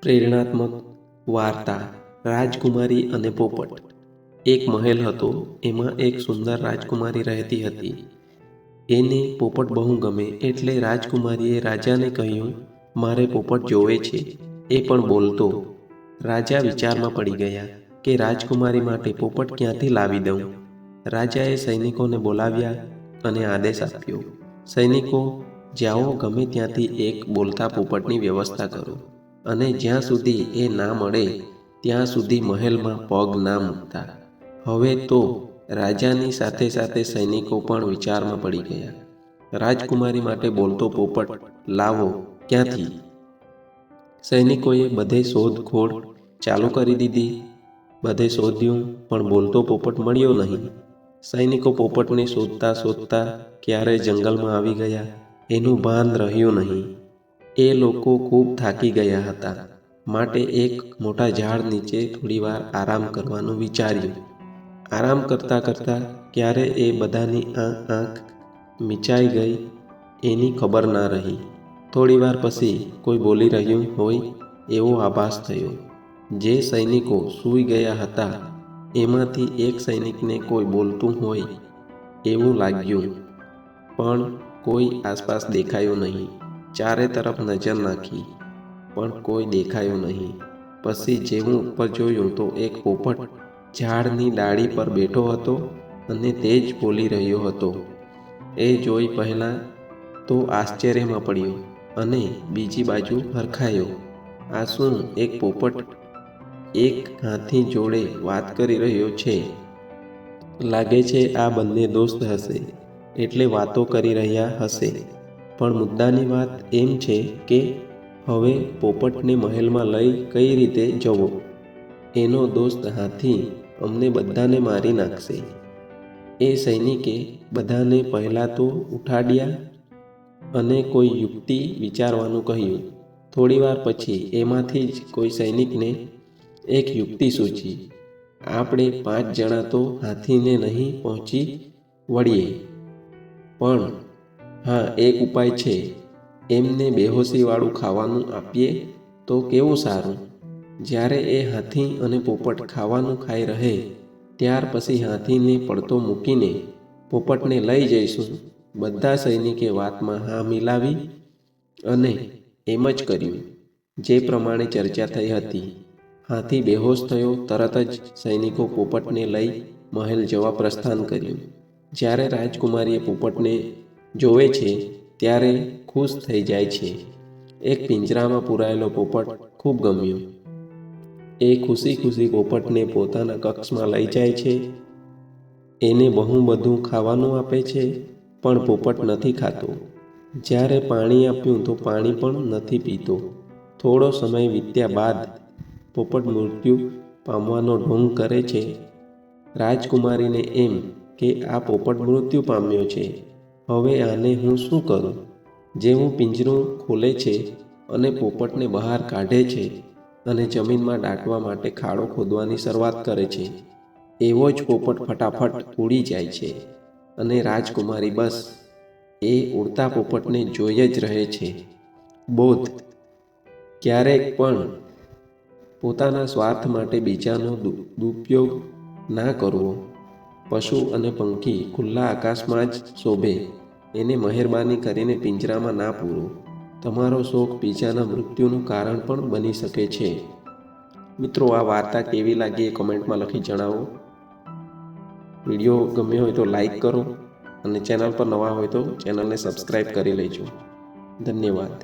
પ્રેરણાત્મક વાર્તા રાજકુમારી અને પોપટ. એક મહેલ હતો. એમાં એક સુંદર રાજકુમારી રહેતી હતી. એને પોપટ બહુ ગમે એટલે રાજકુમારીએ રાજાને કહ્યું, મારે પોપટ જોવે છે, એ પણ બોલતો. રાજા વિચારમાં પડી ગયા કે રાજકુમારી માટે પોપટ ક્યાંથી લાવી દઉં. રાજાએ સૈનિકોને બોલાવ્યા અને આદેશ આપ્યો, સૈનિકો, જાઓ, ગમે ત્યાંથી એક બોલતા પોપટની વ્યવસ્થા કરો અને જ્યાં સુધી એ ના મળે ત્યાં સુધી મહેલમાં પગ ના મૂકતા. હવે તો રાજાની સાથે સાથે સૈનિકો પણ વિચારમાં પડી ગયા. રાજકુમારી માટે બોલતો પોપટ લાવો ક્યાંથી? સૈનિકોએ બધે શોધખોળ ચાલુ કરી દીધી. બધે શોધ્યું પણ બોલતો પોપટ મળ્યો નહીં. સૈનિકો પોપટને શોધતા શોધતા ક્યારે જંગલમાં આવી ગયા એનું ભાન રહ્યું નહીં. એ લોકો ખૂબ થાકી ગયા હતા, માટે એક મોટા ઝાડ નીચે થોડીવાર આરામ કરવાનું વિચાર્યું. આરામ કરતા કરતા ક્યારે એ બધાની આંખ મીચાઈ ગઈ એની ખબર ના રહી. થોડીવાર પછી કોઈ બોલી રહ્યું હોય એવો આભાસ થયો. જે સૈનિકો સૂઈ ગયા હતા એમાંથી એક સૈનિકને કોઈ બોલતું હોય એવું લાગ્યું, પણ કોઈ આસપાસ દેખાયું નહીં. ચારે તરફ નજર નાખી પણ કોઈ દેખાયું નહીં. પછી જેવું ઉપર જોયું તો એક પોપટ ઝાડની ડાળી પર બેઠો હતો અને તે જ બોલી રહ્યો હતો. એ જોઈ પહેલાં તો આશ્ચર્યમાં પડ્યો અને બીજી બાજુ હરખાયો. આ શું, એક પોપટ એક હાથી જોડે વાત કરી રહ્યો છે? લાગે છે આ બંને દોસ્ત હશે એટલે વાતો કરી રહ્યા હશે. પણ મુદ્દાની વાત એમ છે કે હવે પોપટને મહેલમાં લઈ કઈ રીતે જવો? એનો દોસ્ત હાથી અમને બધાને મારી નાખશે. એ સૈનિકે બધાને પહેલાં તો ઉઠાડ્યા અને કોઈ યુક્તિ વિચારવાનું કહ્યું. થોડીવાર પછી એમાંથી જ કોઈ સૈનિકને એક યુક્તિ સૂચી. આપણે 5 જણા તો હાથીને નહીં પહોંચી વળીએ, પણ હા, એક ઉપાય છે. એમને બેહોશીવાળું ખાવાનું આપીએ તો કેવું સારું? જ્યારે એ હાથી અને પોપટ ખાવાનું ખાઈ રહે ત્યાર પછી હાથીને પડતો મૂકીને પોપટને લઈ જઈશું. બધા સૈનિકે વાતમાં હા મિલાવી અને એમ જ કર્યું જે પ્રમાણે ચર્ચા થઈ હતી. હાથી બેહોશ થયો. તરત જ સૈનિકો પોપટને લઈ મહેલ જવા પ્રસ્થાન કર્યું. જ્યારે રાજકુમારીએ પોપટને જોવે છે ત્યારે ખુશ થઈ જાય છે. એક પિંજરામાં પૂરાયેલો પોપટ ખૂબ ગમ્યો. એ ખુશી ખુશી પોપટને પોતાના કક્ષમાં લઈ જાય છે. એને બહુ બધું ખાવાનું આપે છે, પણ પોપટ નથી ખાતો. જ્યારે પાણી આપ્યું તો પાણી પણ નથી પીતો. થોડો સમય વીત્યા બાદ પોપટ મૃત્યુ પામવાનો ઢોંગ કરે છે. રાજકુમારીને એમ કે આ પોપટ મૃત્યુ પામ્યો છે, હવે આને હું શું કરું? જેવું પિંજરું ખોલે છે અને પોપટને બહાર કાઢે છે અને જમીનમાં દાટવા માટે ખાડો ખોદવાની શરૂઆત કરે છે, એવો જ પોપટ ફટાફટ ઉડી જાય છે અને રાજકુમારી બસ એ ઉડતા પોપટને જોઈ જ રહે છે. બોધ: ક્યારેક પણ પોતાના સ્વાર્થ માટે બીજાનો દુરુપયોગ ના કરવો. પશુ અને પંખી ખુલ્લા આકાશમાં જ શોભે, એને મહેરબાની કરીને પિંજરામાં ના પૂરો. તમારો શોખ બીજાના મૃત્યુનું કારણ પણ બની શકે છે. મિત્રો, આ વાર્તા કેવી લાગી એ કમેન્ટમાં લખી જણાવો. વિડીયો ગમ્યો હોય તો લાઈક કરો અને ચેનલ પર નવા હોય તો ચેનલને સબસ્ક્રાઈબ કરી લેજો. ધન્યવાદ.